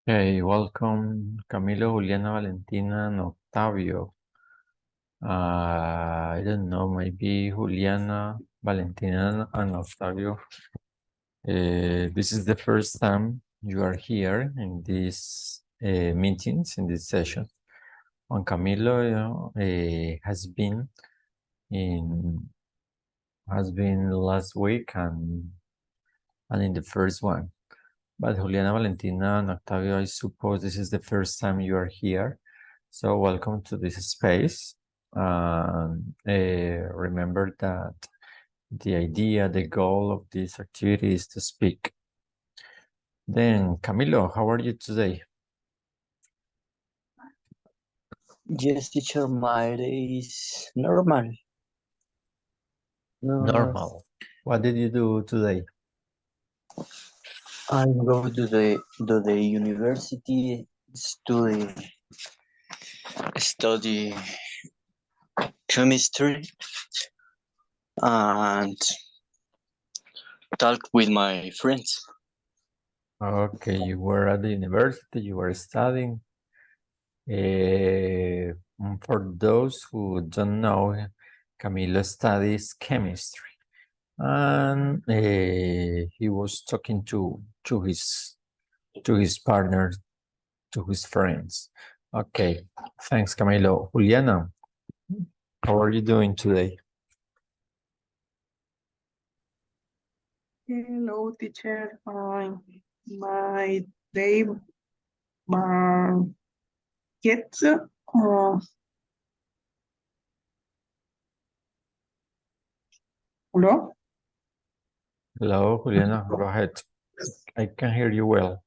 Okay, welcome Camilo, Juliana, Valentina, and Octavio. I don't know, maybe Juliana, Valentina, and Octavio. This is the first time you are here in these meetings, in this session. Juan Camilo has been last week and in the first one. But Juliana, Valentina, and Octavio, I suppose this is the first time you are here. So welcome to this space. Remember that the idea, the goal of this activity is to speak. Then, Camilo, how are you today? Yes, teacher, my day is normal. Normal. What did you do today? I go to the university, study chemistry, and talk with my friends. Okay, you were at the university, you were studying. For those who don't know, Camilo studies chemistry, and he was talking to his partner, to his friends. Okay, thanks, Camilo. Juliana, how are you doing today? Hello, teacher. My day gets hello. Hello, Juliana, go ahead. I can hear you well.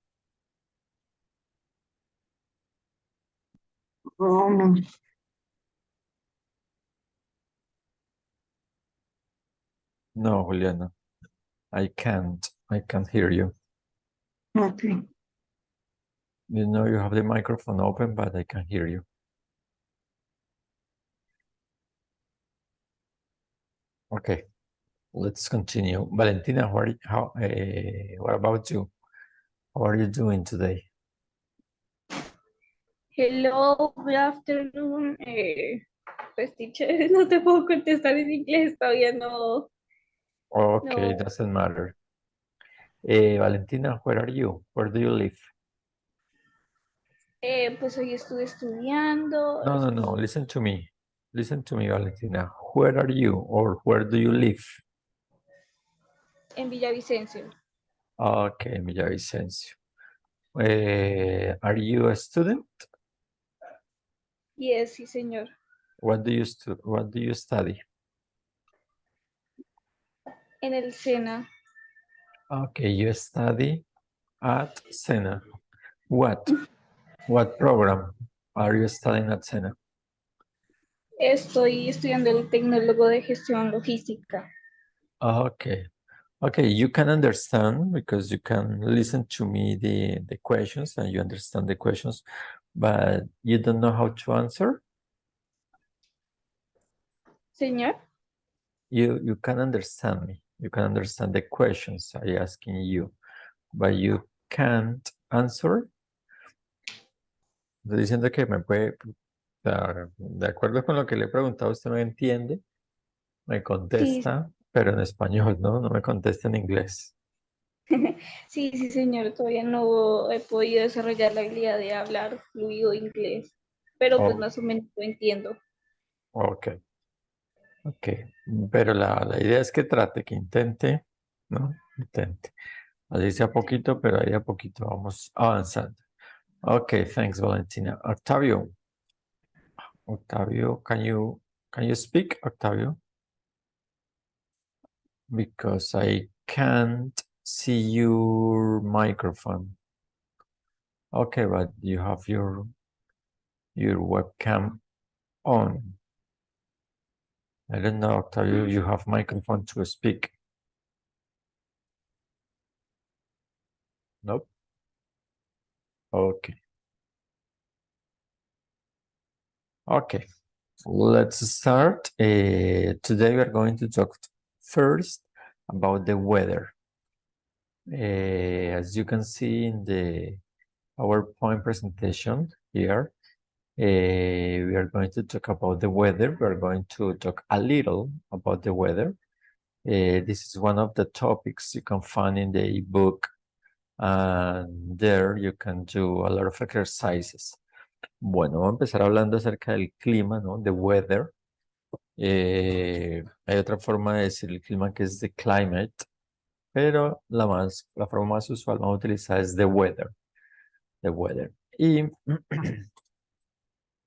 Um, No, Juliana, I can't hear you. okay. You know you have the microphone open, but I can hear you. Okay, let's continue. Valentina, what about you? How are you doing today? Hello, good afternoon. Pues, teacher, no te puedo contestar en inglés, todavía no. Okay, No. doesn't matter. Valentina, where are you? Where do you live? Pues hoy estuve estudiando No, listen to me. Listen to me, Valentina. Where are you or where do you live? en Villavicencio. Okay, Villavicencio. Are you a student? Yes, sí, señor. What do you study? En el SENA. Okay, you study at SENA. What program are you studying at SENA? Estoy estudiando el tecnólogo de gestión logística. Okay. Okay, you can understand because you can listen to me the questions and you understand the questions, but you don't know how to answer. Señor. You can understand me. You can understand the questions I asking you, but you can't answer. Estoy diciendo que me puede, de acuerdo con lo que le he preguntado, usted me entiende, me contesta, pero en español, ¿no? No me contesta en inglés. Sí, sí, señor, todavía no he podido desarrollar la habilidad de hablar fluido inglés, pero pues más o menos lo entiendo. Ok. Ok. Pero la idea es que trate, que intente, ¿no? Intente. Así sea poquito, pero ahí a poquito vamos avanzando. Ok, thanks, Valentina. Octavio, can you speak, Octavio? Because I can't see your microphone. Okay, but you have your webcam on. I don't know, Octavio, you have microphone to speak. Nope. Okay. Okay, let's start. Today we are going to talk first about the weather. As you can see in the PowerPoint presentation here. We are going to talk about the weather. We are going to talk a little about the weather. This is one of the topics you can find in the ebook, and there you can do a lot of exercises. Bueno, vamos a empezar hablando acerca del clima, ¿no? The weather. Hay otra forma de decir el clima que es the climate, pero la forma más usual vamos a utilizar es the weather. The weather. Y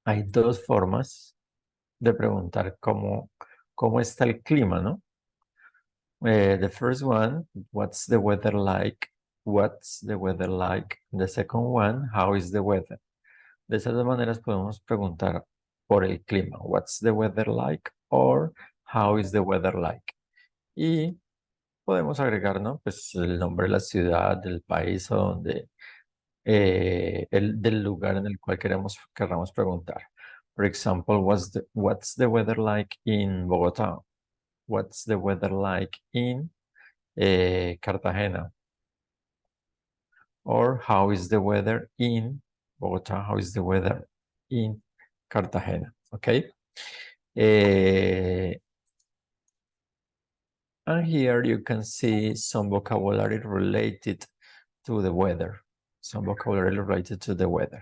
hay dos formas de preguntar cómo está el clima, ¿no? The first one, what's the weather like? What's the weather like? The second one, how is the weather? De esas dos maneras podemos preguntar por el clima. What's the weather like? Or how is the weather like? Y podemos agregar, ¿no? Pues el nombre de la ciudad, del país o donde, del lugar en el cual querramos preguntar. For example, what's the weather like in Bogotá? What's the weather like in Cartagena? Or how is the weather in Bogotá? How is the weather in Cartagena? Okay. And here you can see some vocabulary related to the weather. Some vocabulary related to the weather.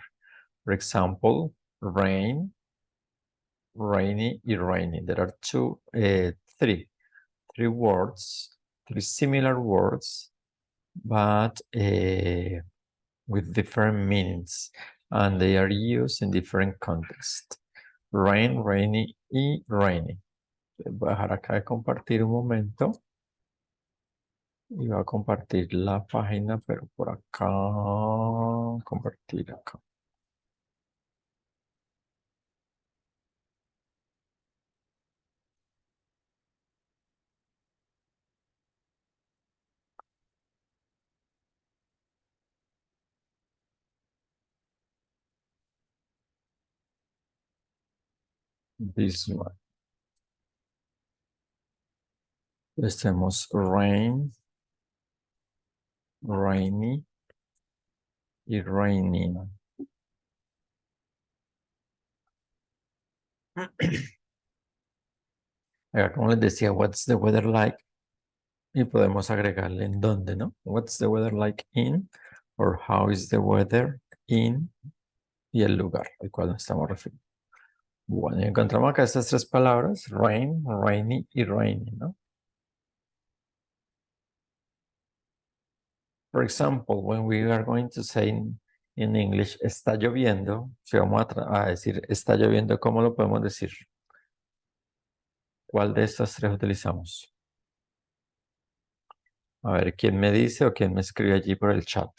For example, rain, rainy, y rainy. There are three words, three similar words, but with different meanings, and they are used in different contexts. Rain, rainy, y rainy. Voy a dejar acá de compartir un momento. Y voy a compartir la página, pero por acá, compartir acá. This one. Tenemos rain, rainy y raining. Acá, como les decía, what's the weather like? Y podemos agregarle en dónde, ¿no? What's the weather like in? Or how is the weather in? Y el lugar al cual nos estamos refiriendo. Bueno, y encontramos acá estas tres palabras, rain, rainy y raining, ¿no? For example, when we are going to say in English, está lloviendo, si vamos a decir está lloviendo, ¿cómo lo podemos decir? ¿Cuál de estas tres utilizamos? A ver, ¿quién me dice o quién me escribe allí por el chat?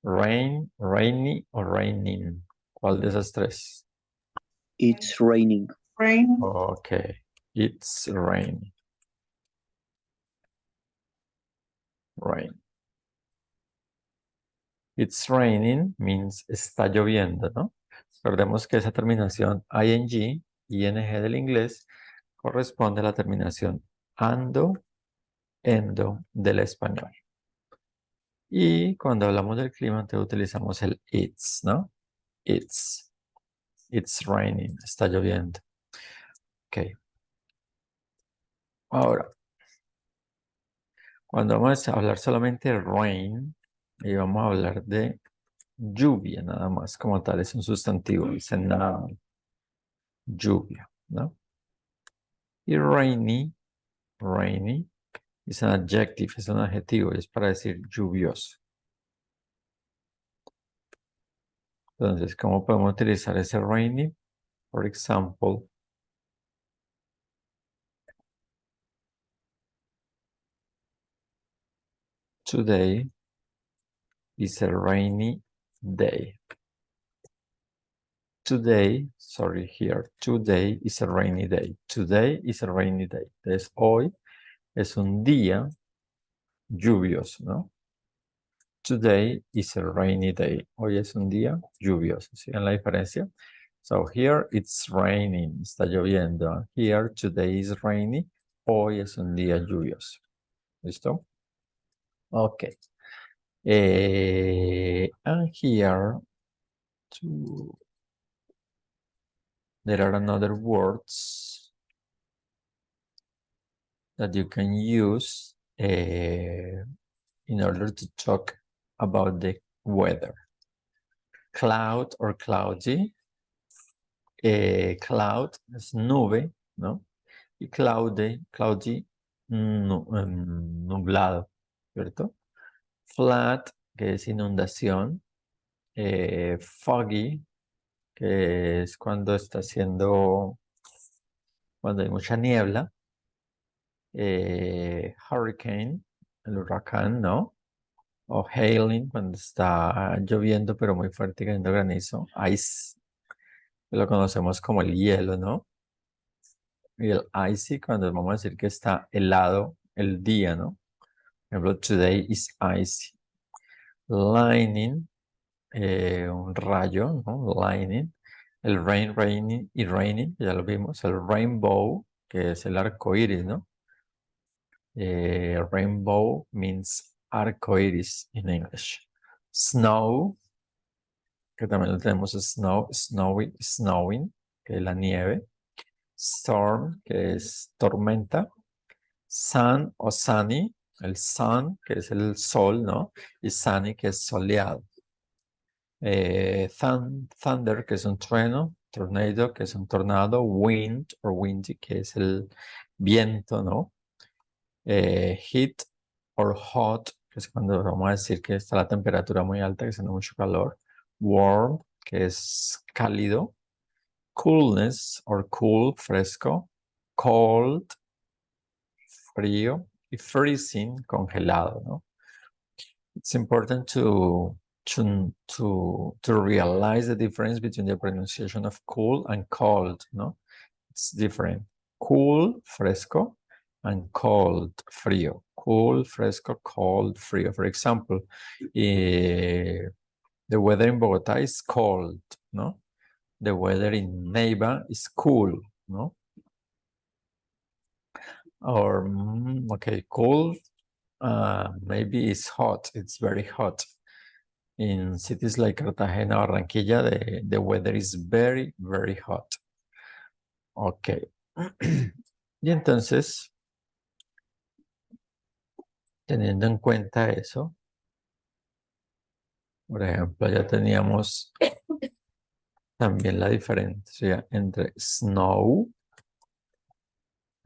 Rain, rainy o raining. ¿Cuál de esas tres? It's raining. Rain. Okay, it's raining. Rain. It's raining means está lloviendo, ¿no? Recordemos que esa terminación ing, ing del inglés, corresponde a la terminación ando, endo del español. Y cuando hablamos del clima, entonces utilizamos el it's, ¿no? It's raining, está lloviendo. Ok. Ahora, cuando vamos a hablar solamente de rain, y vamos a hablar de lluvia nada más, como tal, es un sustantivo, dice noun, lluvia, ¿no? Y rainy es un adjective, es un adjetivo, es para decir lluvioso. Entonces, ¿cómo podemos utilizar ese rainy? For example, today is a rainy day. Today is a rainy day. Today is a rainy day. Entonces, hoy es un día lluvioso, ¿no? Today is a rainy day. Hoy es un día lluvioso. ¿Siguen la diferencia? So, here it's raining. Está lloviendo. Here, today is rainy. Hoy es un día lluvioso. ¿Listo? Okay. And here there are another words that you can use in order to talk about the weather. Cloud or cloudy. Cloud es nube, ¿no? Y cloudy, nublado, ¿cierto? Flat, que es inundación. Foggy, que es cuando está haciendo, cuando hay mucha niebla. Hurricane, el huracán, ¿no? O hailing, cuando está lloviendo pero muy fuerte y cayendo granizo. Ice, que lo conocemos como el hielo, ¿no? Y el icy, cuando vamos a decir que está helado el día, ¿no? Por ejemplo, today is icy. Lightning, un rayo, ¿no? Lightning. El rain, raining y raining, ya lo vimos. El rainbow, que es el arco iris, ¿no? Rainbow means arco iris in English. Snow, que también lo tenemos snow, snowy, snowing, que es la nieve. Storm, que es tormenta. Sun o sunny, el sun, que es el sol, ¿no? Y sunny, que es soleado. Thunder, que es un trueno. Tornado, que es un tornado. Wind o windy, que es el viento, ¿no? Heat or hot, que es cuando vamos a decir que está la temperatura muy alta, que tiene mucho calor. Warm, que es cálido. Coolness or cool, fresco. Cold, frío. Y freezing, congelado, ¿no? It's important to realize the difference between the pronunciation of cool and cold, ¿no? It's different. Cool, fresco, and cold, frío. Cool, fresco, cold, frío. For example, the weather in Bogotá is cold, ¿no? The weather in Neiva is cool, ¿no? Or, okay, cold, maybe it's hot, it's very hot. In cities like Cartagena, Barranquilla, the weather is very, very hot. Ok. Y entonces, teniendo en cuenta eso, por ejemplo, ya teníamos también la diferencia entre snow,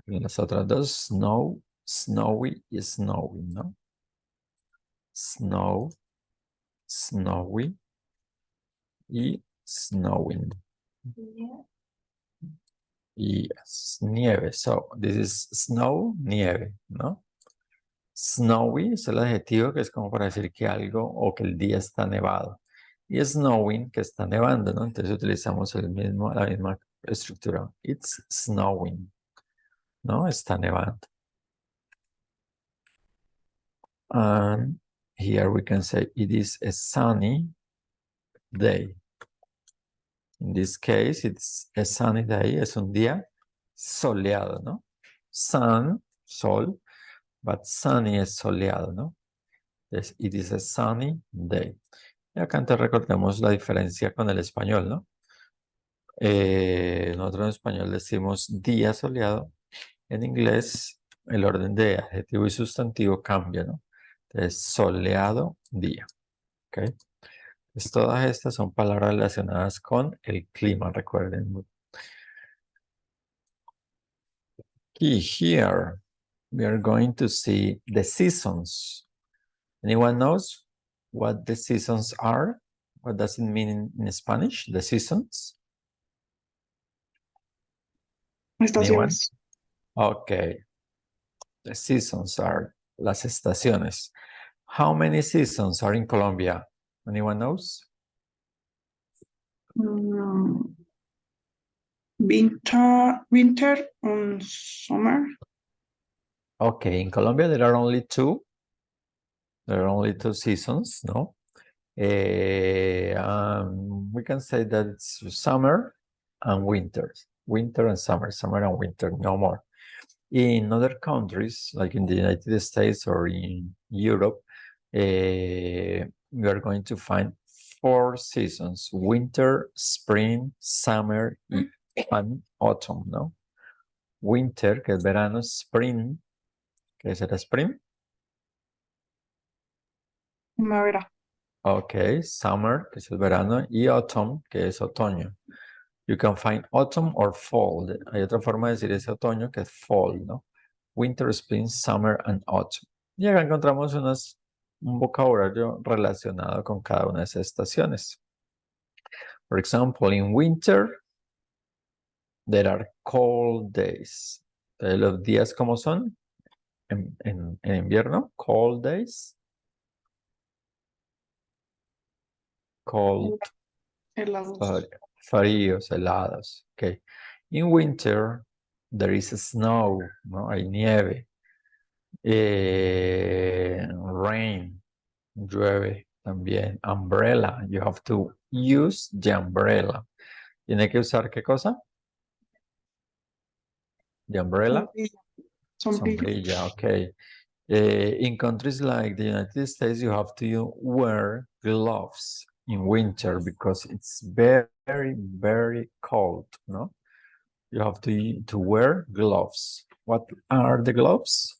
en las otras dos, snow, snowy y snowing, ¿no? Snow, snowy y snowing. Yes, nieve. So, this is snow, nieve, ¿no? Snowy es el adjetivo que es como para decir que algo o que el día está nevado. Y snowing, que está nevando, ¿no? Entonces utilizamos la misma estructura. It's snowing, ¿no? Está nevando. And here we can say it is a sunny day. In this case, it's a sunny day. Es un día soleado, ¿no? Sun, sol, but sunny es soleado, ¿no? Entonces, it is a sunny day. Y acá antes recordemos la diferencia con el español, ¿no? Nosotros en español decimos día soleado. En inglés, el orden de adjetivo y sustantivo cambia, ¿no? Entonces, soleado, día. ¿Ok? Pues todas estas son palabras relacionadas con el clima, recuerden. Y here, we are going to see the seasons. Anyone knows what the seasons are? What does it mean in Spanish, the seasons? Estaciones. Okay. The seasons are las estaciones. How many seasons are in Colombia? Anyone knows? Winter and summer. Okay, in Colombia there are only two. There are only two seasons, no? We can say that it's summer and winter. Winter and summer and winter, no more. In other countries, like in the United States or in Europe, We are going to find 4 seasons: winter, spring, summer, and autumn, ¿no? Winter, que es verano, spring, que será spring. Primavera. Ok, summer, que es el verano, y autumn, que es otoño. You can find autumn or fall. Hay otra forma de decir ese otoño que es fall, ¿no? Winter, spring, summer, and autumn. Y acá encontramos un vocabulario relacionado con cada una de esas estaciones. For example, in winter, there are cold days. Los días, ¿cómo son? En invierno, cold days. Cold. Helados. Fríos, helados. Okay. In winter, there is snow, ¿no? Hay nieve. Rain, llueve también. Umbrella, you have to use the umbrella. ¿Tiene que usar qué cosa? The umbrella? Sombrilla, okay. In countries like the United States, you have to wear gloves in winter because it's very, very cold, no? You have to wear gloves. What are the gloves?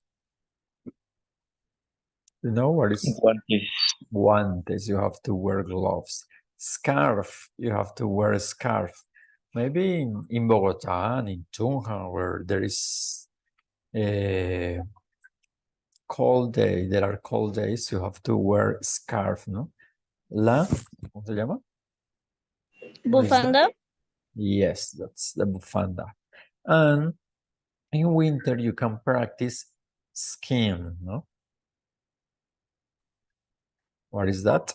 You know what is? Guantes. You have to wear gloves. Scarf. You have to wear a scarf. Maybe in Bogotá and in Tunja, where there is a cold day, there are cold days, you have to wear scarf, no? ¿Cómo se llama? Bufanda. Yes, that's the bufanda. And in winter, you can practice skiing, no? What is that?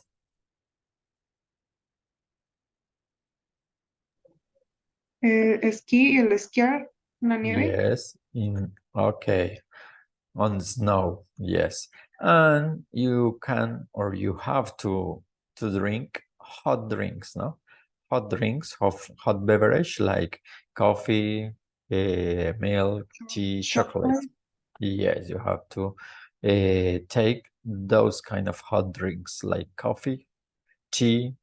Esquí, el esquiar, la nieve. Yes, okay, on snow, yes. And you can, or you have to drink hot drinks, no? Hot drinks, hot beverage like coffee, milk, tea, chocolate. Yes, you have to take those kind of hot drinks like coffee, tea,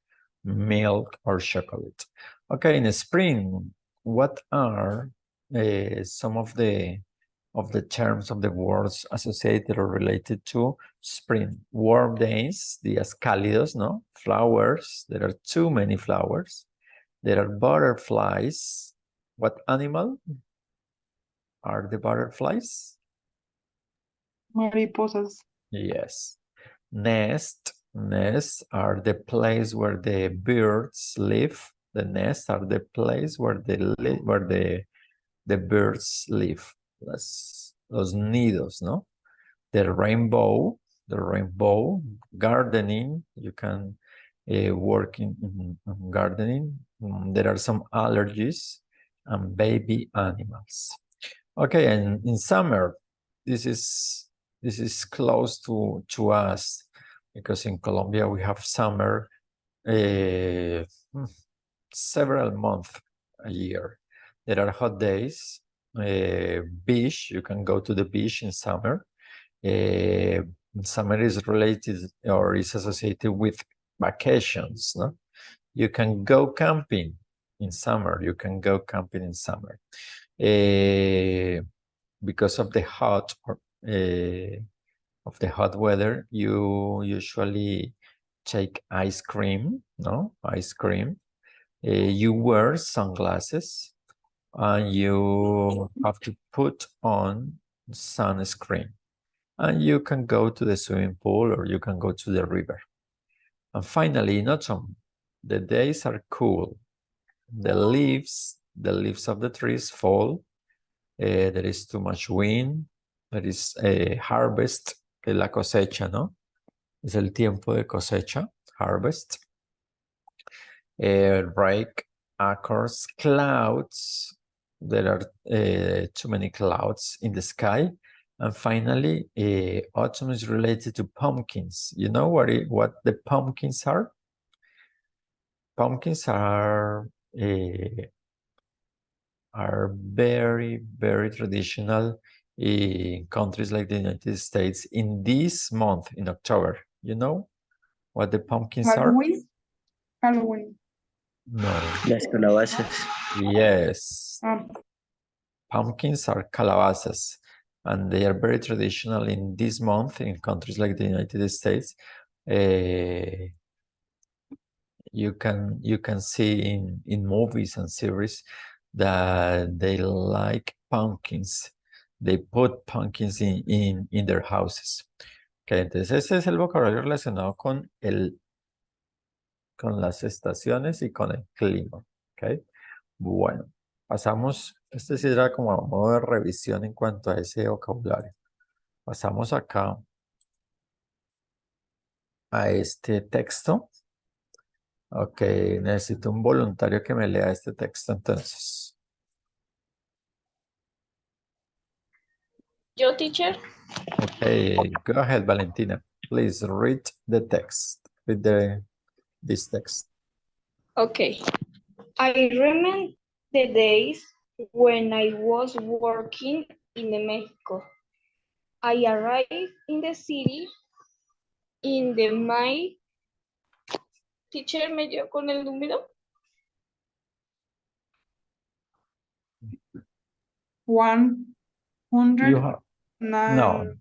milk, or chocolate. Okay, in the spring, what are some of the terms of the words associated or related to spring? Warm days, días cálidos, no? Flowers, there are too many flowers. There are butterflies. What animal are the butterflies? Mariposas. Yes. Nests are the place where the birds live. The nests are the place where the birds live. Los nidos, ¿no? The rainbow, gardening, you can work in gardening. There are some allergies and baby animals. Okay, and in summer, this is close to us because in Colombia we have summer several months a year. There are hot days, beach, you can go to the beach in summer. Summer is related or is associated with vacations, no? You can go camping in summer. Because of the hot weather, you usually take ice cream, no? Ice cream. You wear sunglasses and you have to put on sunscreen. And you can go to the swimming pool or you can go to the river. And finally, in autumn, the days are cool. The leaves of the trees fall. There is too much wind. There is a harvest, que es la cosecha, ¿no? Es el tiempo de cosecha, harvest. Rake, occurs, clouds. There are too many clouds in the sky. And finally, autumn is related to pumpkins. You know what the pumpkins are? Pumpkins are very, very traditional in countries like the United States in this month, in October. You know what the pumpkins are? Halloween. Halloween. No. Las calabazas. Yes. Ah, Pumpkins are calabazas, and they are very traditional in this month in countries like the United States. You can see in movies and series that they like pumpkins. They put pumpkins in their houses. Okay, entonces ese es el vocabulario relacionado con las estaciones y con el clima. Okay. Bueno, pasamos, este sí era como a modo de revisión en cuanto a ese vocabulario. Pasamos acá a este texto. Ok, necesito un voluntario que me lea este texto entonces. Yo, teacher. Okay, go ahead, Valentina. Please read the text. Read this text. Okay. I remember the days when I was working in Mexico. I arrived in the city in the May. Teacher, ¿me dio con el número? 100. You have, no.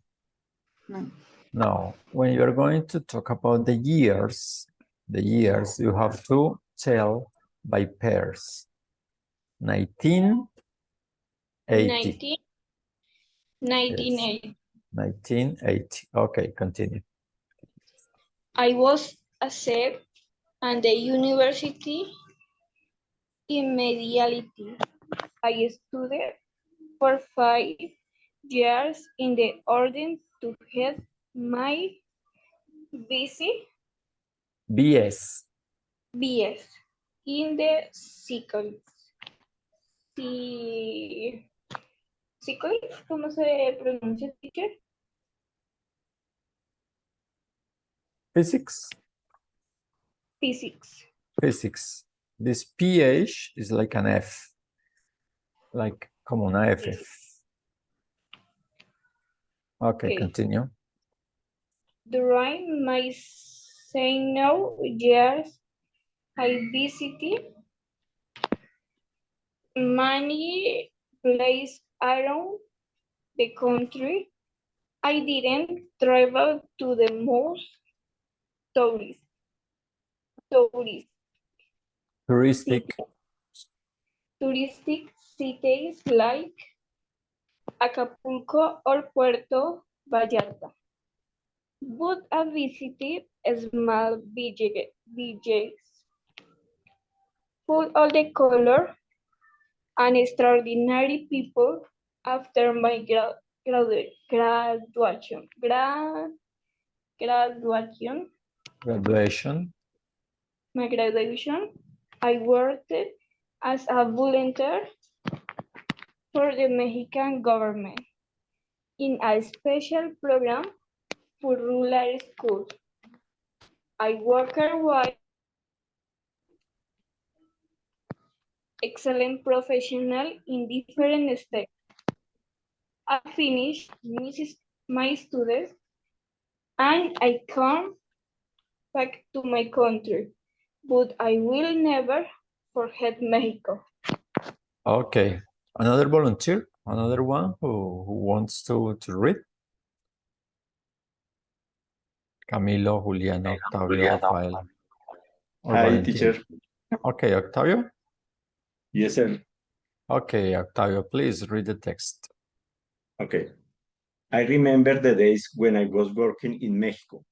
No. No, when you're going to talk about the years, you have to tell by pairs. 1980. 1980. 1980. Okay, continue. I was accepted at the university immediately. I studied for 5 years in the order to get my BS in the psychology. ¿Cómo se pronuncia, teacher? Physics. This PH is like an F, like como una F. Okay, continue. During my senior years, I visited many places around the country. I didn't travel to the most touristic cities like Acapulco or Puerto Vallarta, but I visited small villages full of the color and extraordinary people. After my graduation, I worked as a volunteer for the Mexican government in a special program for rural schools. I worked with excellent professional in different states. I finished my studies and I come back to my country, but I will never forget Mexico. Okay, another volunteer, another one who wants to read. Camilo, Juliana, Octavio, Rafael. Hi, teacher. Okay, Octavio? Yes, sir. Okay, Octavio, please read the text. Okay. I remember the days when I was working in Mexico.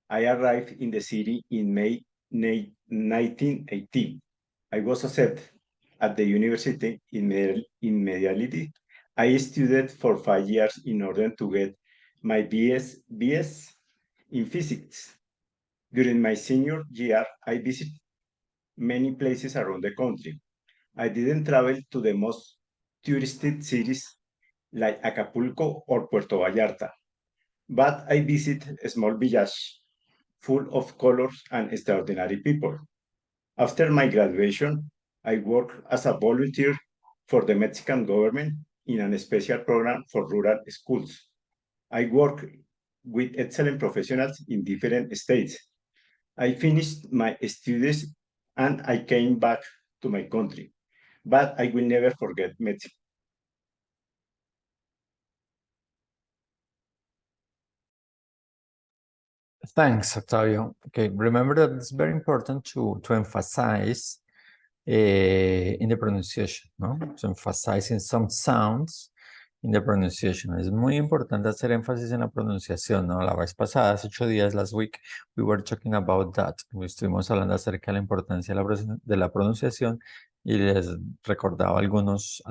I arrived in the city in May 1980. I was accepted at the university immediately. I studied for 5 years in order to get my BS in physics. During my senior year, I visited many places around the country. I didn't travel to the most touristic cities like Acapulco or Puerto Vallarta, but I visited a small village full of colors and extraordinary people. After my graduation, I worked as a volunteer for the Mexican government in a special program for rural schools. I worked with excellent professionals in different states. I finished my studies and I came back to my country, but I will never forget Mexico. Thanks, Octavio. Okay, remember that it's very important to emphasize in the pronunciation, ¿no? To emphasize in some sounds in the pronunciation. Es muy importante hacer énfasis en la pronunciación, ¿no? La vez pasada, hace 8 días, last week, we were talking about that. Estuvimos hablando acerca de la importancia de la pronunciación y les recordaba algunos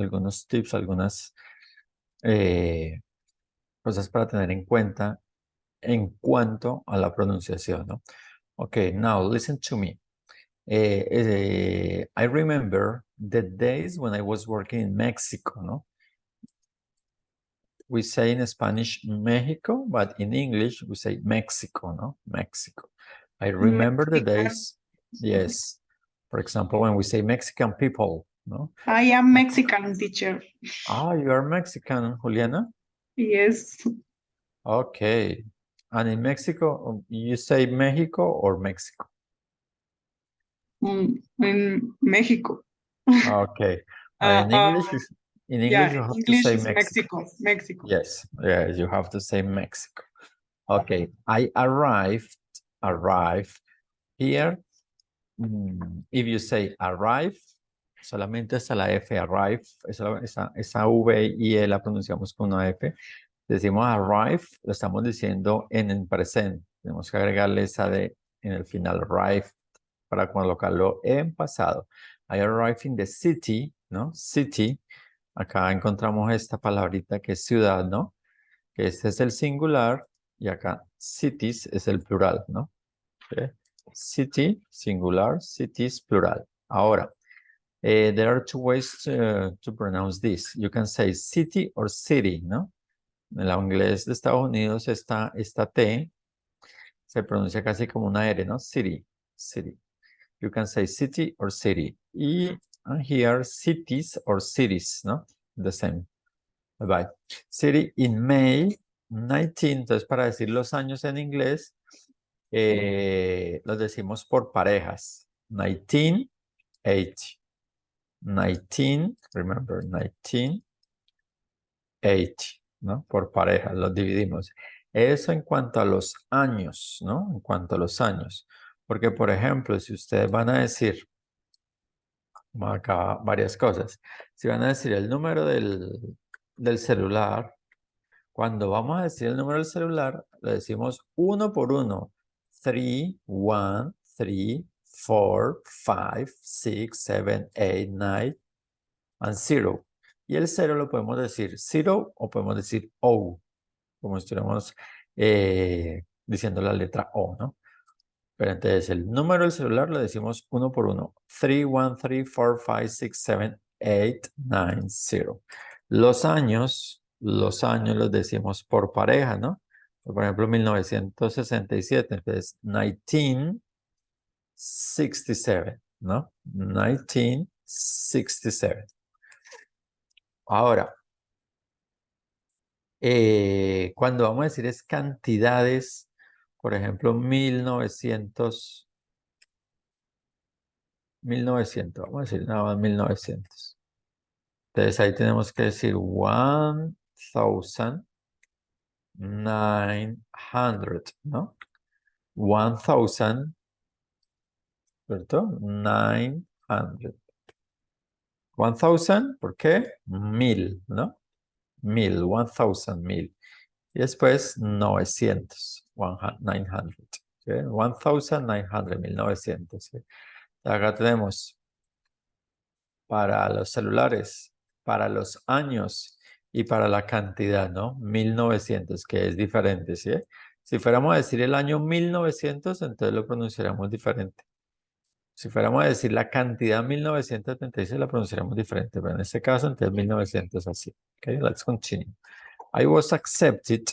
tips, algunas cosas para tener en cuenta en cuanto a la pronunciación, ¿no? Okay, now listen to me. I remember the days when I was working in Mexico, ¿no? We say in Spanish Mexico, but in English we say Mexico, ¿no? Mexico. I remember the days, yes. For example, when we say Mexican people, ¿no? I am Mexican, teacher. Ah, you are Mexican, Juliana? Yes. Okay. And in Mexico, you say Mexico or Mexico? In Mexico. Okay. In English, Yeah, you have to English say is Mexico. Mexico. Yes, yeah, you have to say Mexico. Okay, I arrived here. If you say arrive, solamente está la F, arrive, esa V y E la pronunciamos con una F. Decimos arrive, lo estamos diciendo en el presente. Tenemos que agregarle esa D en el final, arrive, para colocarlo en pasado. I arrived in the city, ¿no? City. Acá encontramos esta palabrita que es ciudad, ¿no? Que este es el singular y acá cities es el plural, ¿no? Okay. City, singular, cities, plural. Ahora, there are two ways to pronounce this. You can say city or city, ¿no? En el inglés de Estados Unidos esta T se pronuncia casi como una R, ¿no? City, city. You can say city or city. Y here, cities or cities, ¿no? The same. Bye. City in May 19. Entonces, para decir los años en inglés, los decimos por parejas. 1980. 19, remember, 1980, ¿no? Por parejas, los dividimos. Eso en cuanto a los años, ¿no? En cuanto a los años. Porque, por ejemplo, si ustedes van a decir, acá varias cosas. Si van a decir el número del celular, cuando vamos a decir el número del celular, le decimos uno por uno. 3, 1, 3, 4, 5, 6, 7, 8, 9, and 0. Y el 0 lo podemos decir 0 o podemos decir O, como si estuviéramos diciendo la letra O, ¿no? Pero entonces el número del celular lo decimos uno por uno. 3, 1, 3, 4, 5, 6, 7, 8, 9, 0. Los años los decimos por pareja, ¿no? Por ejemplo, 1967, entonces 1967, ¿no? 1967. Ahora, cuando vamos a decir es cantidades, por ejemplo, 1900, vamos a decir nada más 1900. Entonces ahí tenemos que decir 1900, ¿no? 1000, ¿cierto? 900. 1000, ¿por qué? 1000, ¿no? 1000, 1000. Y después 900, 900. ¿Sí? 1900, 1900. ¿Sí? Acá tenemos para los celulares, para los años y para la cantidad, ¿no? 1900, que es diferente, ¿sí? Si fuéramos a decir el año 1900, entonces lo pronunciaríamos diferente. Si fuéramos a decir la cantidad 1936, la pronunciaríamos diferente, pero en este caso, entonces 1900 así. Okay, let's continue. I was accepted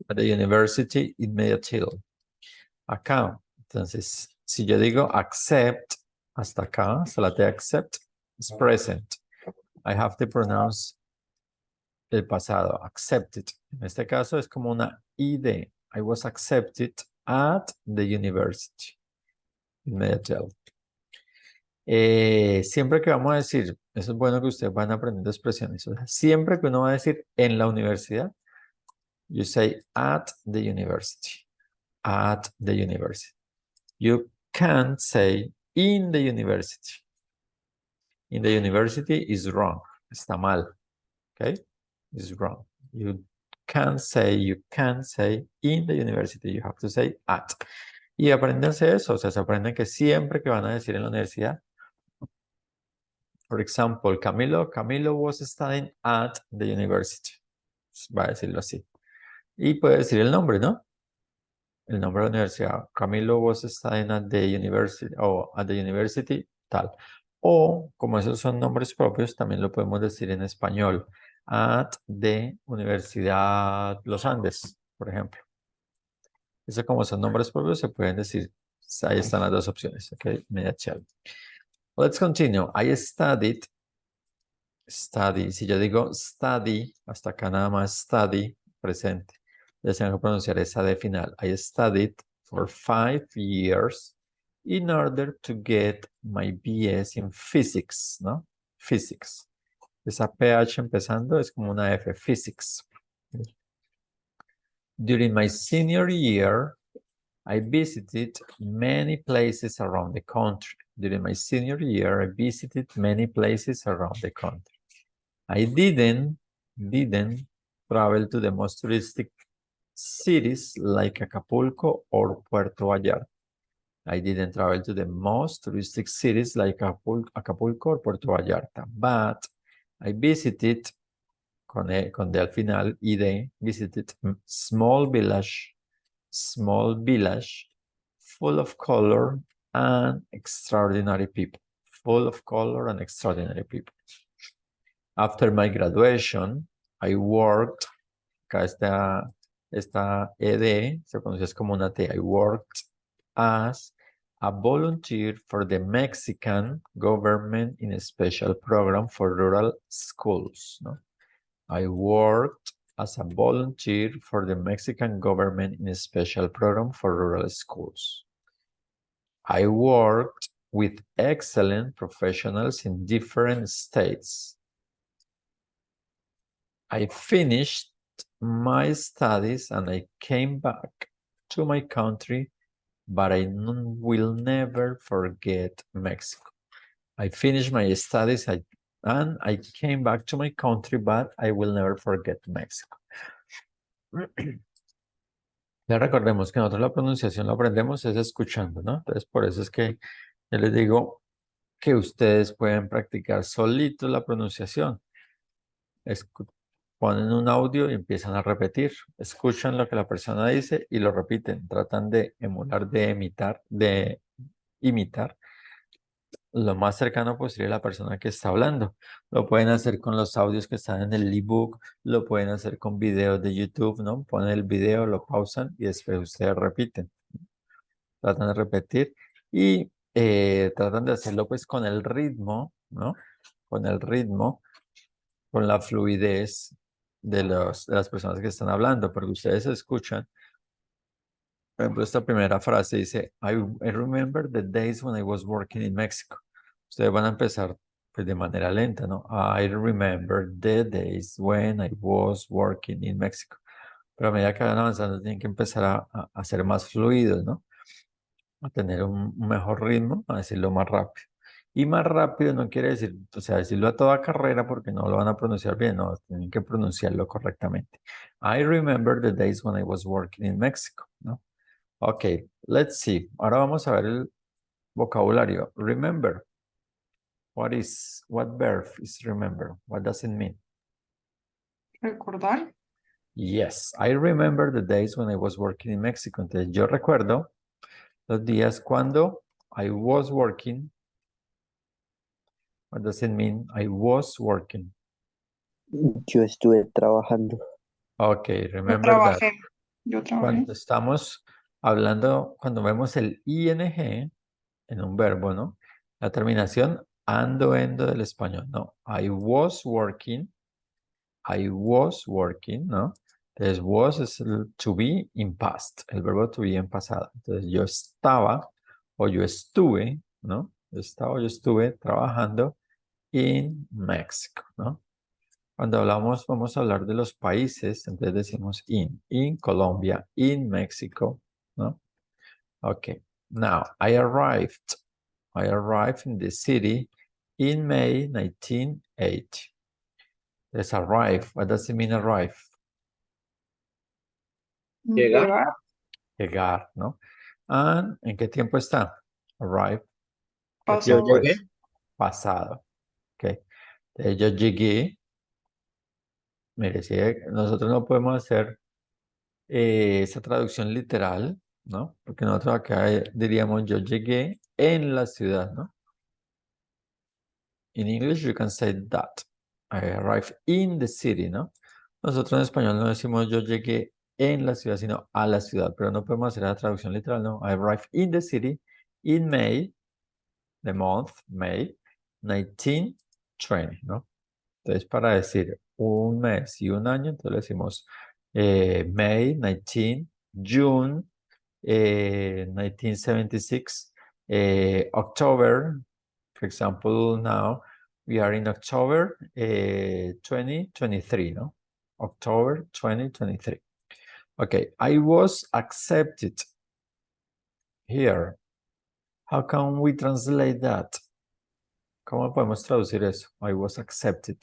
at the university in Medellín. Acá, entonces, si yo digo accept, hasta acá, hasta la T accept, is present. I have to pronounce el pasado, accepted. En este caso es como una ID, I was accepted at the university. Immediately. Siempre que vamos a decir, eso es bueno que ustedes van aprendiendo expresiones. O sea, siempre que uno va a decir en la universidad, you say at the university. At the university. You can't say in the university. In the university is wrong. Está mal. Okay? Is wrong. You can't say in the university. You have to say at. Y apréndanse eso. O sea, se aprenden que siempre que van a decir en la universidad. For example, Camilo was studying at the university. Va a decirlo así. Y puede decir el nombre, ¿no? El nombre de la universidad. Camilo was studying at the university, o at the university, tal. O, como esos son nombres propios, también lo podemos decir en español. At the Universidad Los Andes, por ejemplo. Eso como son nombres propios, se pueden decir. Ahí están las dos opciones. Ok, media chat. Let's continue. I studied. Study. Si yo digo study, hasta acá nada más study, presente. Ya tengo que pronunciar esa D final. I studied for 5 years in order to get my BS in physics, ¿no? Physics. Esa PH empezando es como una F, physics. During my senior year, I visited many places around the country. During my senior year, I visited many places around the country. I didn't travel to the most touristic cities like Acapulco or Puerto Vallarta. I didn't travel to the most touristic cities like Acapulco or Puerto Vallarta, but I visited, con D al final, ID, visited small village full of color and extraordinary people. Full of color and extraordinary people. After my graduation, I worked, acá está esta ED, se pronuncia como una T, I worked as a volunteer for the Mexican government in a special program for rural schools. ¿No? I worked as a volunteer for the Mexican government in a special program for rural schools. I worked with excellent professionals in different states. I finished my studies and I came back to my country, but I will never forget Mexico. I finished my studies and I came back to my country, but I will never forget Mexico. Ya recordemos que nosotros la pronunciación la aprendemos es escuchando, ¿no? Entonces, por eso es que yo les digo que ustedes pueden practicar solitos la pronunciación. Ponen un audio y empiezan a repetir. Escuchan lo que la persona dice y lo repiten. Tratan de emular, de imitar lo más cercano posible a la persona que está hablando. Lo pueden hacer con los audios que están en el ebook, lo pueden hacer con videos de YouTube, ¿no? Ponen el video, lo pausan y después ustedes repiten. Tratan de repetir y tratan de hacerlo pues con el ritmo, ¿no? Con el ritmo, con la fluidez de las personas que están hablando, porque ustedes escuchan. Por ejemplo, esta primera frase dice, I remember the days when I was working in Mexico. Ustedes van a empezar pues, de manera lenta, ¿no? I remember the days when I was working in Mexico. Pero a medida que van avanzando, tienen que empezar a ser más fluidos, ¿no? A tener un mejor ritmo, a decirlo más rápido. Y más rápido no quiere decir, o sea, decirlo a toda carrera porque no lo van a pronunciar bien, no, tienen que pronunciarlo correctamente. I remember the days when I was working in Mexico, ¿no? Ok, let's see. Ahora vamos a ver el vocabulario. Remember. What verb is remember? What does it mean? Recordar. Yes, I remember the days when I was working in Mexico. Entonces, yo recuerdo los días cuando I was working. What does it mean? I was working. Yo estuve trabajando. Ok, Yo remember that. trabajé. Yo trabajé. Cuando estamos hablando, cuando vemos el ing en un verbo, ¿no? La terminación ando, endo del español, ¿no? I was working, ¿no? Entonces, was es el to be in past, el verbo to be en pasado. Entonces, yo estaba o yo estuve, ¿no? Yo estaba o yo estuve trabajando in Mexico, ¿no? Cuando hablamos, vamos a hablar de los países, entonces decimos in Colombia, in Mexico, ¿no? Okay, now I arrived in the city in May 1980. There's arrive, what does it mean arrive? Llegar. Llegar. Llegar, ¿no? And, ¿en qué tiempo está? Arrive. ¿Qué Pasado. tiempo llegué. es? Pasado. Ok. Entonces, yo llegué. Mire, si nosotros no podemos hacer esa traducción literal, ¿no? Porque nosotros acá diríamos yo llegué en la ciudad, ¿no? In English you can say that. I arrived in the city, ¿no? Nosotros en español no decimos yo llegué en la ciudad, sino a la ciudad, pero no podemos hacer la traducción literal, ¿no? I arrived in the city in May, the month, May, 1920, ¿no? Entonces, para decir un mes y un año, entonces le decimos May 19, June 1976, October, for example, now we are in October 2023, ¿no? October 2023. Okay, I was accepted here. How can we translate that? ¿Cómo podemos traducir eso? I was accepted.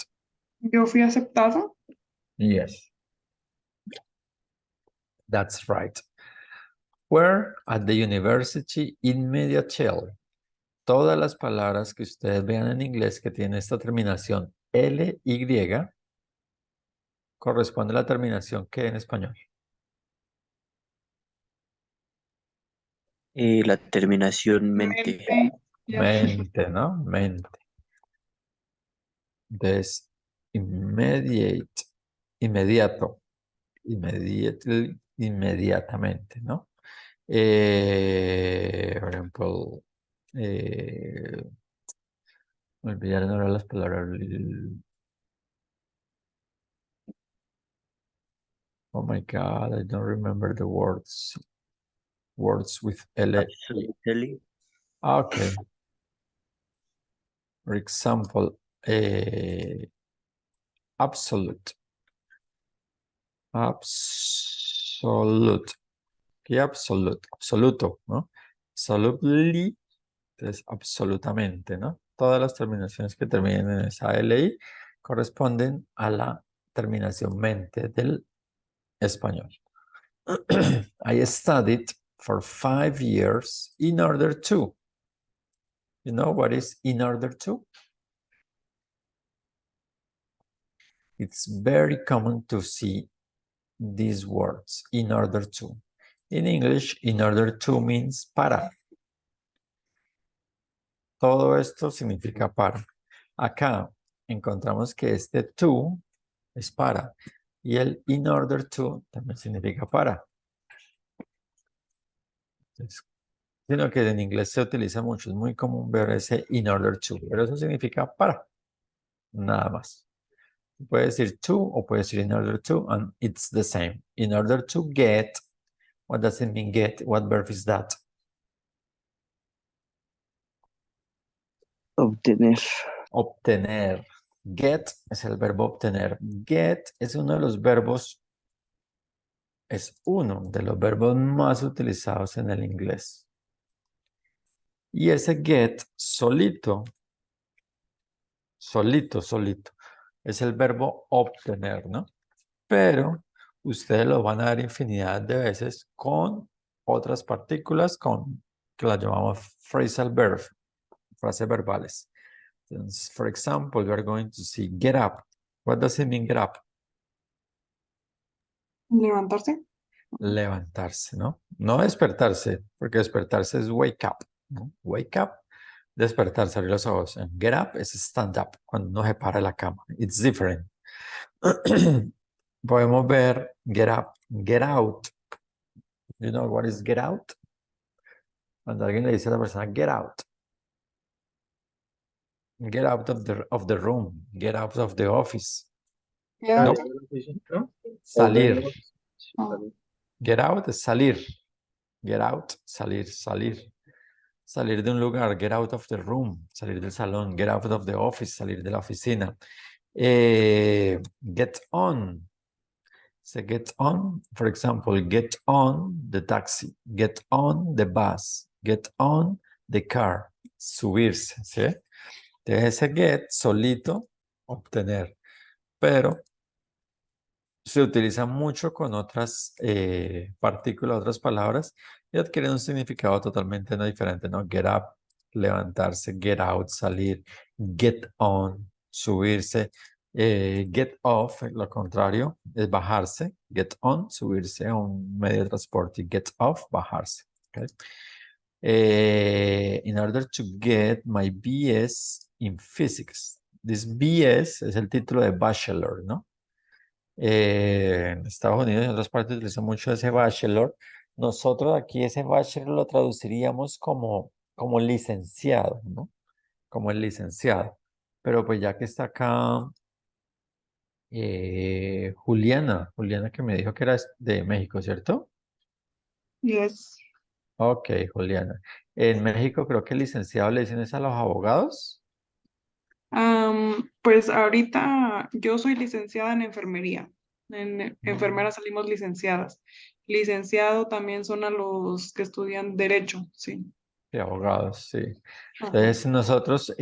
Yo fui aceptado. Yes. That's right. Where at the university in Mediachel. Todas las palabras que ustedes vean en inglés que tienen esta terminación LY corresponde a la terminación que en español. La terminación mente. Ya. Mente, ¿no? Mente. Entonces, immediate, inmediato, immediately, inmediatamente, ¿no? Por ejemplo, me olvidaron ahora las palabras. Oh my God, I don't remember the words. Words with L. Absolutely. Okay. For example, absolute. Absolute. ¿Qué absolute? Absoluto, ¿no? Absolutely, es absolutamente, ¿no? Todas las terminaciones que terminen en esa LI corresponden a la terminación mente del español. I studied for 5 years in order to. You know what is in order to? It's very common to see these words, in order to. In English, in order to means para. Todo esto significa para. Acá encontramos que este to es para. Y el in order to también significa para. Entonces, sino que en inglés se utiliza mucho. Es muy común ver ese in order to. Pero eso significa para. Nada más. Puede decir to o puede decir in order to, and it's the same. In order to get, what does it mean get? What verb is that? Obtener. Obtener. Get es el verbo obtener. Get es uno de los verbos más utilizados en el inglés. Y ese get solito, es el verbo obtener, ¿no? Pero ustedes lo van a ver infinidad de veces con otras partículas que las llamamos phrasal verb, frases verbales. Entonces, for example, we are going to see get up. What does it mean get up? Levantarse. Levantarse, ¿no? No despertarse, porque despertarse es wake up, ¿no? Wake up, despertarse, abrir los ojos. Get up es stand up, cuando uno se para de la cama. It's different. Podemos ver get up, get out. You know what is get out? Cuando alguien le dice a la persona get out. Get out of the room. Get out of the office. Ya. No. salir. Oh, Get out es salir. Get out, salir, salir. Salir de un lugar, get out of the room, salir del salón, get out of the office, salir de la oficina. Get on. So get on, for example, get on the taxi, get on the bus, get on the car, subirse, ¿sí? Entonces ese get solito, obtener, pero se utiliza mucho con otras partículas, otras palabras, y adquiere un significado totalmente no diferente, ¿no? Get up, levantarse, get out, salir, get on, subirse, get off, lo contrario, es bajarse, get on, subirse a un medio de transporte, get off, bajarse. ¿Okay? In order to get my BS in physics. This BS es el título de bachelor, ¿no? En Estados Unidos y en otras partes utilizan mucho ese bachelor. Nosotros aquí ese bachelor lo traduciríamos como licenciado, ¿no? Como el licenciado. Pero pues ya que está acá Juliana que me dijo que era de México, ¿cierto? yes. Ok, Juliana. En México creo que licenciado le dicen es a los abogados. Pues ahorita yo soy licenciada en enfermería. En enfermera salimos licenciadas. Licenciado también son a los que estudian derecho, sí. Sí, abogados, sí. Ajá. Entonces, nosotros,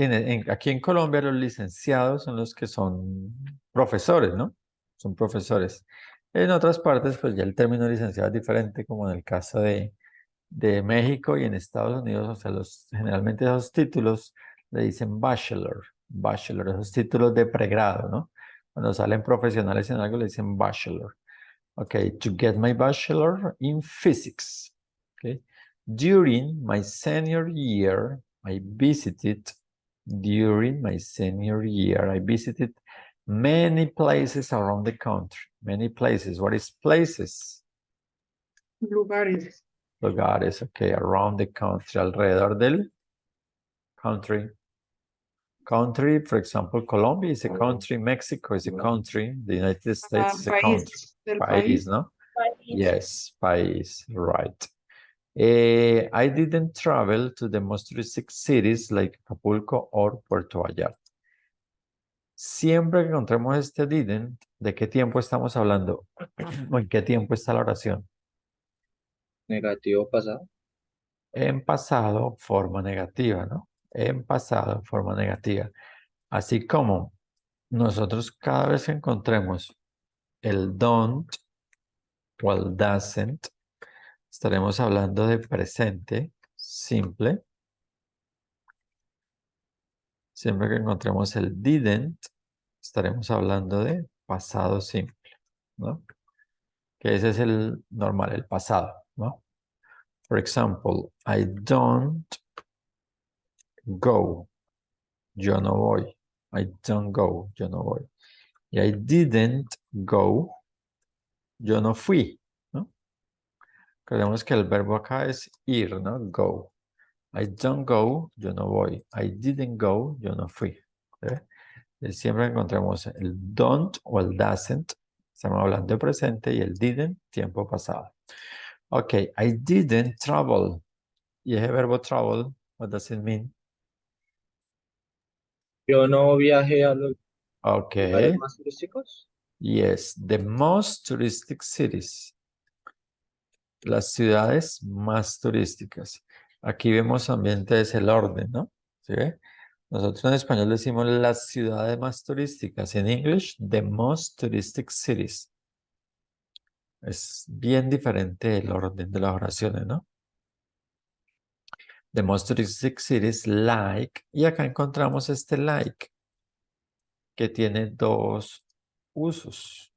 aquí en Colombia, los licenciados son los que son profesores, ¿no? Son profesores. En otras partes, pues ya el término licenciado es diferente, como en el caso de México y en Estados Unidos, o sea, generalmente esos títulos le dicen bachelor, esos títulos de pregrado, ¿no? Cuando salen profesionales en algo le dicen bachelor. Okay, to get my bachelor in physics. Okay. During my senior year, I visited many places around the country. Many places. What is places? Lugares. Lugares, okay, around the country, alrededor del country. Country, for example, Colombia is a country, Mexico is a country, the United States is a country. País. Del País, país. ¿no? País. Yes, país, right. I didn't travel to the most touristic cities like Acapulco or Puerto Vallarta. Siempre que encontremos este didn't, ¿de qué tiempo estamos hablando? ¿O en qué tiempo está la oración? Negativo pasado. En pasado, forma negativa, ¿no? En pasado, forma negativa. Así como nosotros cada vez que encontremos el don't o el doesn't, estaremos hablando de presente simple. Siempre que encontremos el didn't, estaremos hablando de pasado simple, ¿no? Que ese es el normal, el pasado, ¿no? For example, I don't go. Yo no voy. I don't go. Yo no voy. Y I didn't go. Yo no fui, ¿no? Recordemos que el verbo acá es ir, ¿no? Go. I don't go. Yo no voy. I didn't go. Yo no fui. ¿Eh? Siempre encontramos el don't o el doesn't. Estamos hablando de presente y el didn't, tiempo pasado. Ok, I didn't travel. Y ese verbo travel, what does it mean? Yo no viajé a los Ok, lugares más turísticos. yes, the most touristic cities. Las ciudades más turísticas. Aquí vemos también es el orden, ¿no? ¿Sí ve? Nosotros en español decimos las ciudades más turísticas. En English, the most touristic cities. Es bien diferente el orden de las oraciones, ¿no? The most touristic cities like, y acá encontramos este like, que tiene dos usos.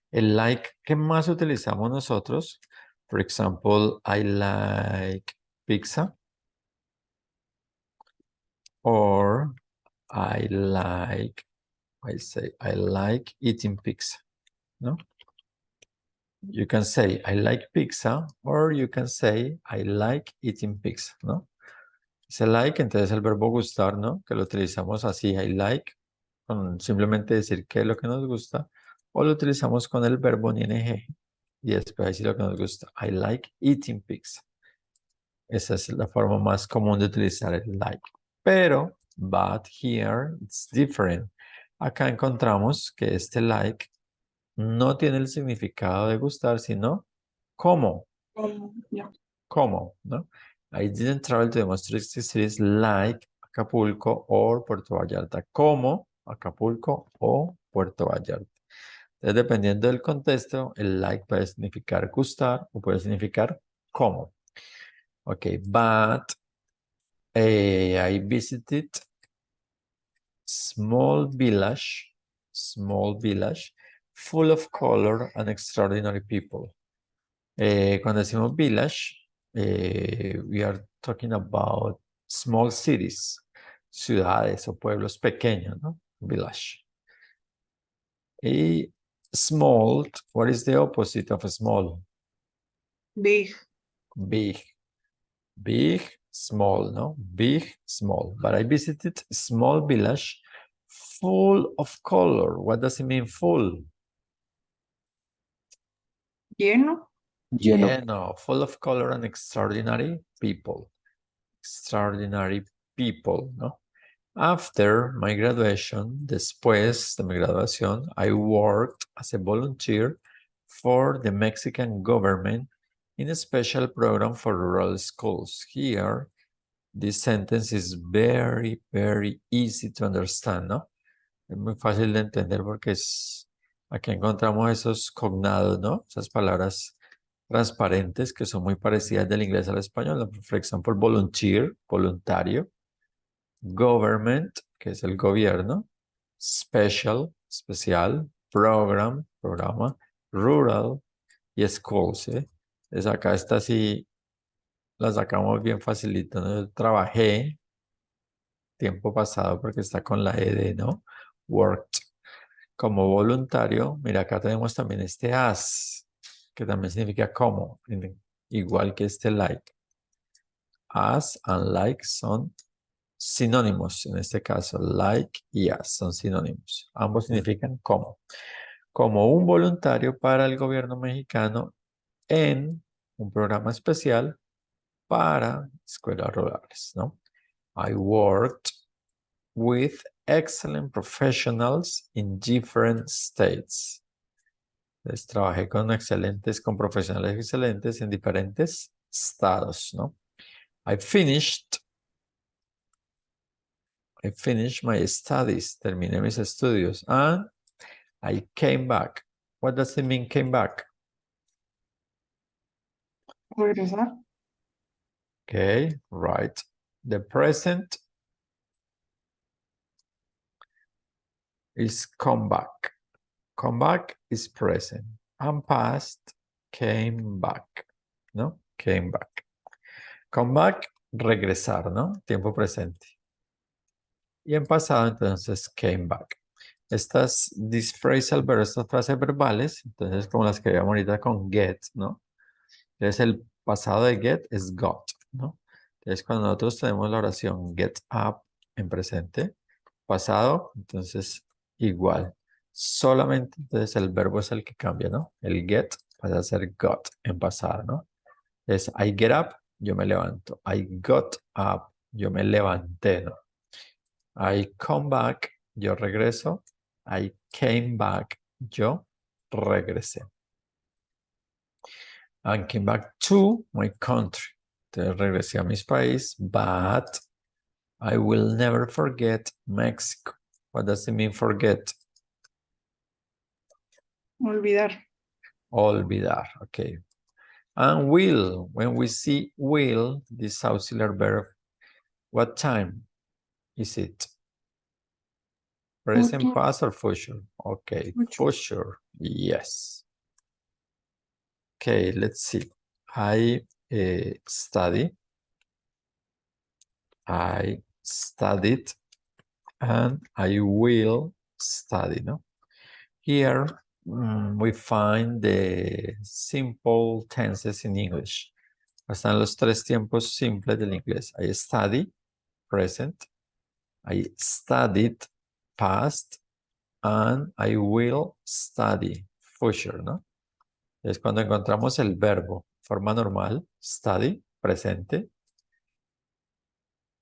El like que más utilizamos nosotros, por ejemplo, I like pizza, or I like eating pizza, ¿no? You can say I like pizza, or you can say I like eating pizza, ¿no? Ese like, entonces el verbo gustar, ¿no? Que lo utilizamos así, I like, con simplemente decir qué es lo que nos gusta, o lo utilizamos con el verbo en ing. Y después decir lo que nos gusta. I like eating pizza. Esa es la forma más común de utilizar el like. Pero, but here it's different. Acá encontramos que este like no tiene el significado de gustar, sino como. Ya. Como, ¿no? I didn't travel to the most touristic cities like Acapulco or Puerto Vallarta. Como Acapulco o Puerto Vallarta. Entonces, dependiendo del contexto, el like puede significar gustar o puede significar como. Ok, but I visited small village full of color and extraordinary people. Cuando decimos village, we are talking about small cities, ciudades o pueblos pequeños, ¿no? Village. Y small, what is the opposite of small? Big. Big. Big, small, no? Big, small. But I visited a small village full of color. What does it mean full? Lleno. Lleno. Lleno, full of color and extraordinary people. Extraordinary people, ¿no? After my graduation, después de mi graduación, I worked as a volunteer for the Mexican government in a special program for rural schools. Here, this sentence is very, very easy to understand, ¿no? Es muy fácil de entender porque aquí encontramos esos cognados, ¿no? Esas palabras transparentes que son muy parecidas del inglés al español. ¿No? Por ejemplo, volunteer, voluntario. Government, que es el gobierno. Special, especial. Program, programa. Rural y schools, ¿eh? Entonces acá está así, la sacamos bien facilito, ¿no? Yo trabajé tiempo pasado porque está con la ed, ¿no? Worked. Como voluntario, mira, acá tenemos también este as, que también significa como, igual que este like. As and like son sinónimos, en este caso, like y as son sinónimos. Ambos significan como. Como un voluntario para el gobierno mexicano en un programa especial para escuelas rurales, ¿no? I worked with excellent professionals in different states. Entonces, trabajé con profesionales excelentes en diferentes estados, ¿no? I finished my studies, terminé mis estudios, and I came back. What does it mean, came back? Regresar. Okay, right. The present is come back. Come back is present. And past, came back, ¿no? Came back. Come back, regresar, ¿no? Tiempo presente. Y en pasado, entonces, came back. This phrasal verb, estas frases verbales, entonces, como las que veíamos ahorita con get, ¿no? Entonces, el pasado de get es got, ¿no? Entonces, cuando nosotros tenemos la oración get up en presente, pasado, entonces, igual. Solamente, entonces, el verbo es el que cambia, ¿no? El get pasa a ser got en pasado, ¿no? Es I get up, yo me levanto. I got up, yo me levanté, ¿no? I come back, yo regreso. I came back, yo regresé. I came back to my country. Entonces regresé a mi país, but I will never forget Mexico. What does it mean forget? Olvidar. Olvidar, okay. And will, when we see will, this auxiliary verb, what time is it? Present, Futuro. past, or future? Okay, Future. future, yes. Okay, let's see. I studied, and I will study, no? Here we find the simple tenses in English. Están los tres tiempos simples del inglés. I study, present. I studied, past. and I will study. Future, ¿no? Es cuando encontramos el verbo, forma normal, study, presente,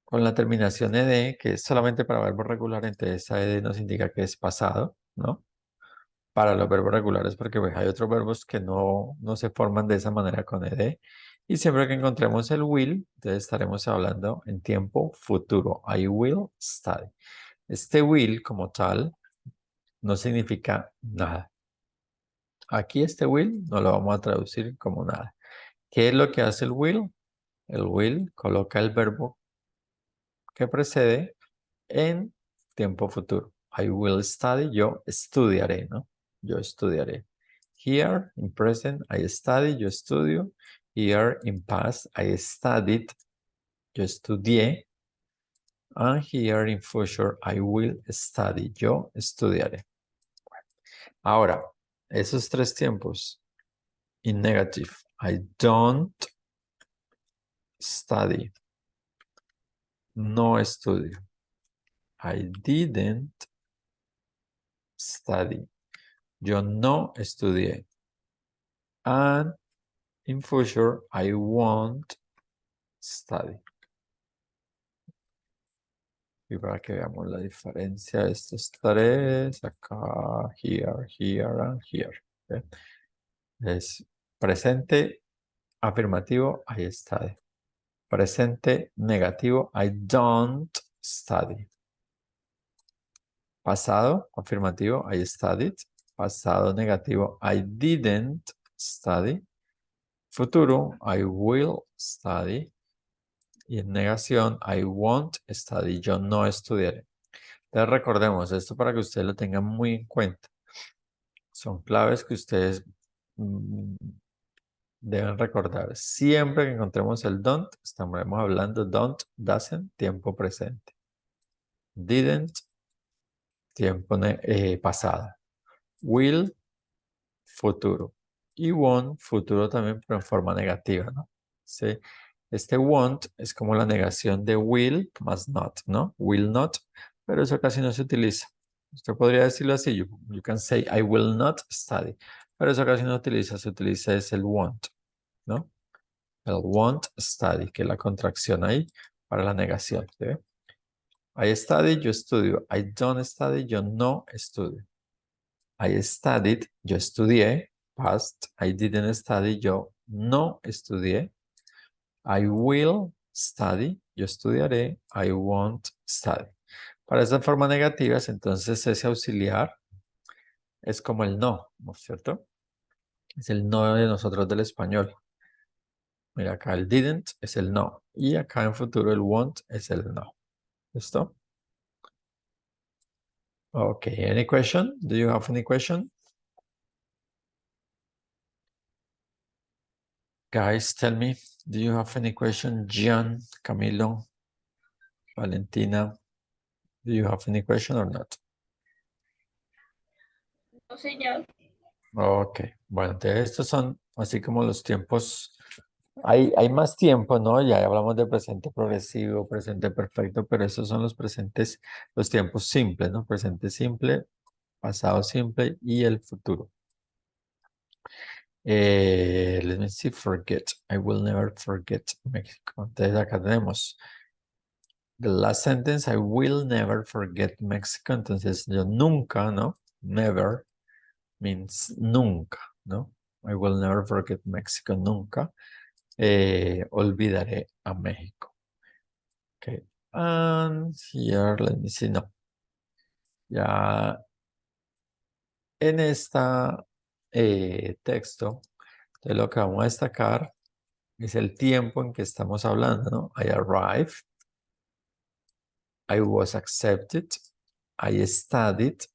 con la terminación ed, que es solamente para verbos regulares, entonces esa ed nos indica que es pasado, ¿no? Para los verbos regulares, porque pues, hay otros verbos que no se forman de esa manera con ed. Y siempre que encontremos el will, entonces estaremos hablando en tiempo futuro. I will study. Este will como tal no significa nada. Aquí este will no lo vamos a traducir como nada. ¿Qué es lo que hace el will? El will coloca el verbo que precede en tiempo futuro. I will study, yo estudiaré, ¿no? Yo estudiaré. Here, in present, I study, yo estudio. Here, in past, I studied, yo estudié. And here, in future, I will study, yo estudiaré. Ahora, esos tres tiempos, in negative, I don't study, no estudio. I didn't study, yo no estudié. And in future, I won't study. Y para que veamos la diferencia de estos tres, acá, here, here, and here. ¿Okay? Es presente afirmativo, I study. Presente negativo, I don't study. Pasado afirmativo, I studied. Pasado negativo, I didn't study. Futuro, I will study. Y en negación, I won't study. Yo no estudiaré. Entonces recordemos esto para que ustedes lo tengan muy en cuenta. Son claves que ustedes deben recordar. Siempre que encontremos el don't, estamos hablando don't, doesn't, tiempo presente. Didn't, tiempo pasado. Will, futuro. Y won't, futuro también, pero en forma negativa, ¿no? ¿Sí? Este won't es como la negación de will más not, ¿no? Will not, pero eso casi no se utiliza. Usted podría decirlo así, you can say I will not study, pero eso casi no se utiliza es el won't, ¿no? El won't study, que es la contracción ahí para la negación, ¿sí? I study, yo estudio. I don't study, yo no estudio. I studied, yo estudié. Past, I didn't study, yo no estudié. I will study, yo estudiaré. I won't study. Para esas formas negativas, entonces ese auxiliar es como el no, ¿no es cierto? Es el no de nosotros del español. Mira, acá el didn't es el no. Y acá en futuro el won't es el no. ¿Listo? Okay, any question? Do you have any question? Guys, tell me, do you have any question? Gian, Camilo, Valentina, do you have any question or not? No sé ya. Ok, bueno, entonces estos son así como los tiempos. Hay más tiempo, ¿no? Ya hablamos de presente progresivo, presente perfecto, pero esos son los presentes, los tiempos simples, ¿no? Presente simple, pasado simple y el futuro. Let me see, forget. I will never forget Mexico. Entonces acá tenemos the last sentence, I will never forget Mexico. Entonces yo nunca, ¿no? Never means nunca, ¿no? I will never forget Mexico, nunca. Olvidaré a México. Okay. And here, let me see, no. Ya en esta texto, entonces lo que vamos a destacar es el tiempo en que estamos hablando, ¿no? I arrived, I was accepted, I studied,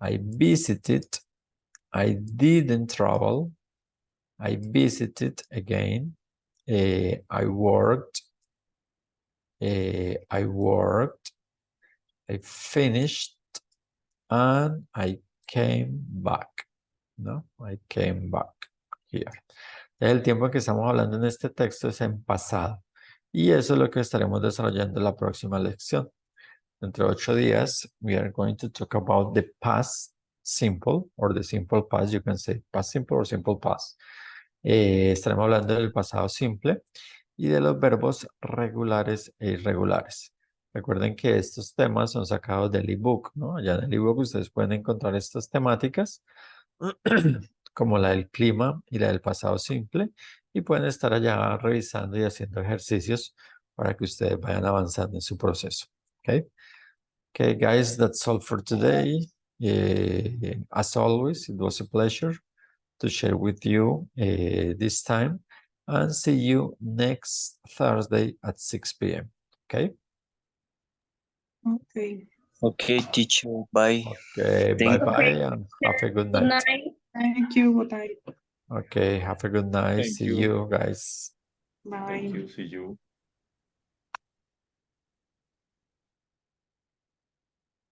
I visited, I didn't travel, I visited again, I worked, I finished, and I came back, ¿no? I came back here. El tiempo que estamos hablando en este texto es en pasado. Y eso es lo que estaremos desarrollando en la próxima lección. dentro de 8 días, we are going to talk about the past simple or the simple past. You can say past simple or simple past. Estaremos hablando del pasado simple y de los verbos regulares e irregulares. Recuerden que estos temas son sacados del ebook, ¿no? Ya en el ebook ustedes pueden encontrar estas temáticas como la del clima y la del pasado simple y pueden estar allá revisando y haciendo ejercicios para que ustedes vayan avanzando en su proceso. Okay, okay guys, that's all for today. As always, it was a pleasure to share with you this time, and see you next Thursday at 6 p.m. Okay? Okay. Okay, teacher, bye. Okay, Thank bye-bye and have a good Good night. night. Thank you. Good night. Okay, have a good night. Thank See you. you guys. Bye. Thank you. See you.